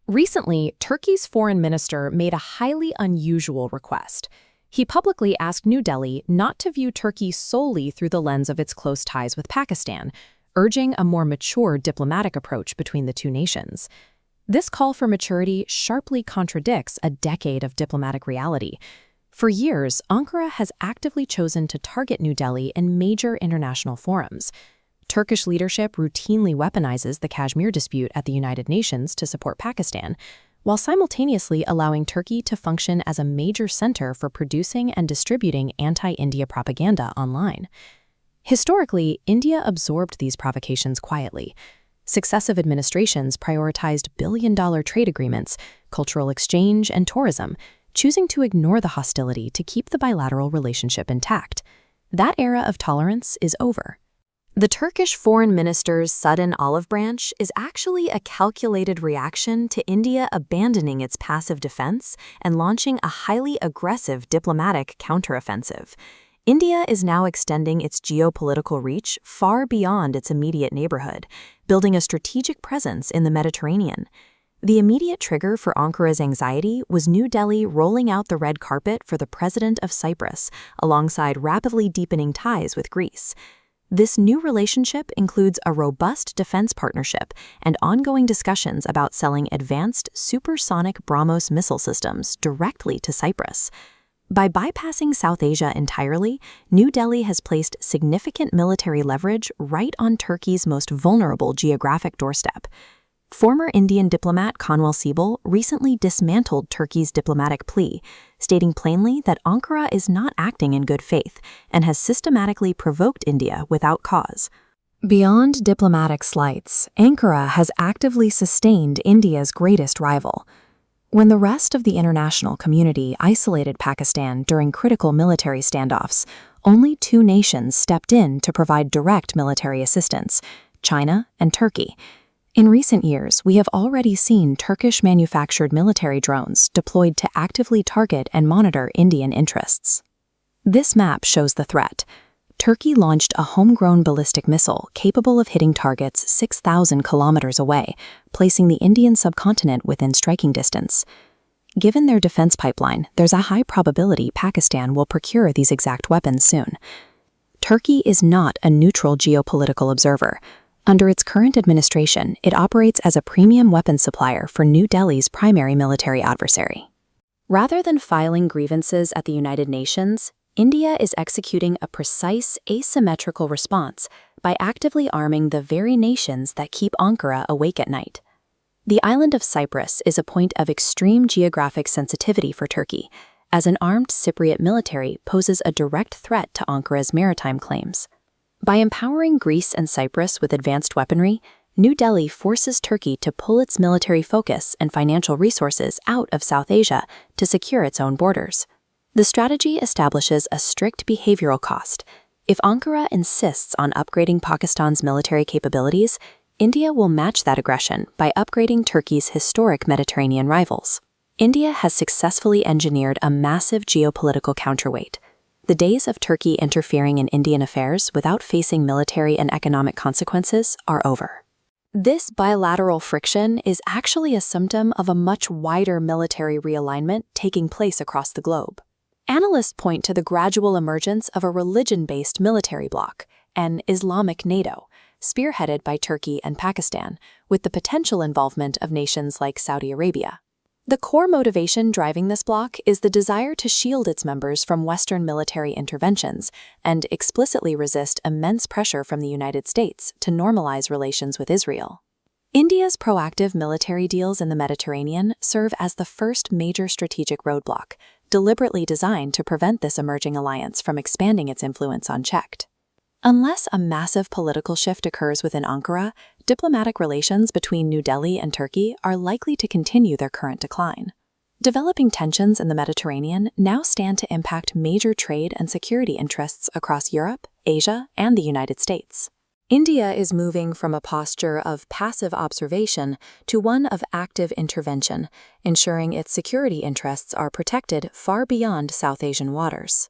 Recently, Turkey's foreign minister made a highly unusual request. He publicly asked New Delhi not to view Turkey solely through the lens of its close ties with Pakistan, urging a more mature diplomatic approach between the two nations. This call for maturity sharply contradicts a decade of diplomatic reality. For years, Ankara has actively chosen to target New Delhi in major international forums. Turkish leadership routinely weaponizes the Kashmir dispute at the United Nations to support Pakistan, while simultaneously allowing Turkey to function as a major center for producing and distributing anti-India propaganda online. Historically, India absorbed these provocations quietly. Successive administrations prioritized billion-dollar trade agreements, cultural exchange, and tourism, choosing to ignore the hostility to keep the bilateral relationship intact. That era of tolerance is over. The Turkish foreign minister's sudden olive branch is actually a calculated reaction to India abandoning its passive defense and launching a highly aggressive diplomatic counteroffensive. India is now extending its geopolitical reach far beyond its immediate neighborhood, building a strategic presence in the Mediterranean. The immediate trigger for Ankara's anxiety was New Delhi rolling out the red carpet for the president of Cyprus, alongside rapidly deepening ties with Greece. This new relationship includes a robust defense partnership and ongoing discussions about selling advanced supersonic Brahmos missile systems directly to Cyprus. By bypassing South Asia entirely, New Delhi has placed significant military leverage right on Turkey's most vulnerable geographic doorstep. Former Indian diplomat Kanwal Sibal recently dismantled Turkey's diplomatic plea, stating plainly that Ankara is not acting in good faith and has systematically provoked India without cause. Beyond diplomatic slights, Ankara has actively sustained India's greatest rival. When the rest of the international community isolated Pakistan during critical military standoffs, only two nations stepped in to provide direct military assistance: China and Turkey. In recent years, we have already seen Turkish-manufactured military drones deployed to actively target and monitor Indian interests. This map shows the threat. Turkey launched a homegrown ballistic missile capable of hitting targets 6,000 kilometers away, placing the Indian subcontinent within striking distance. Given their defense pipeline, there's a high probability Pakistan will procure these exact weapons soon. Turkey is not a neutral geopolitical observer. Under its current administration, it operates as a premium weapons supplier for New Delhi's primary military adversary. Rather than filing grievances at the United Nations, India is executing a precise, asymmetrical response by actively arming the very nations that keep Ankara awake at night. The island of Cyprus is a point of extreme geographic sensitivity for Turkey, as an armed Cypriot military poses a direct threat to Ankara's maritime claims. By empowering Greece and Cyprus with advanced weaponry, New Delhi forces Turkey to pull its military focus and financial resources out of South Asia to secure its own borders. The strategy establishes a strict behavioral cost. If Ankara insists on upgrading Pakistan's military capabilities, India will match that aggression by upgrading Turkey's historic Mediterranean rivals. India has successfully engineered a massive geopolitical counterweight. The days of Turkey interfering in Indian affairs without facing military and economic consequences are over. This bilateral friction is actually a symptom of a much wider military realignment taking place across the globe. Analysts point to the gradual emergence of a religion-based military bloc, an Islamic NATO, spearheaded by Turkey and Pakistan, with the potential involvement of nations like Saudi Arabia. The core motivation driving this bloc is the desire to shield its members from Western military interventions and explicitly resist immense pressure from the United States to normalize relations with Israel. India's proactive military deals in the Mediterranean serve as the first major strategic roadblock, deliberately designed to prevent this emerging alliance from expanding its influence unchecked. Unless a massive political shift occurs within Ankara, diplomatic relations between New Delhi and Turkey are likely to continue their current decline. Developing tensions in the Mediterranean now stand to impact major trade and security interests across Europe, Asia, and the United States. India is moving from a posture of passive observation to one of active intervention, ensuring its security interests are protected far beyond South Asian waters.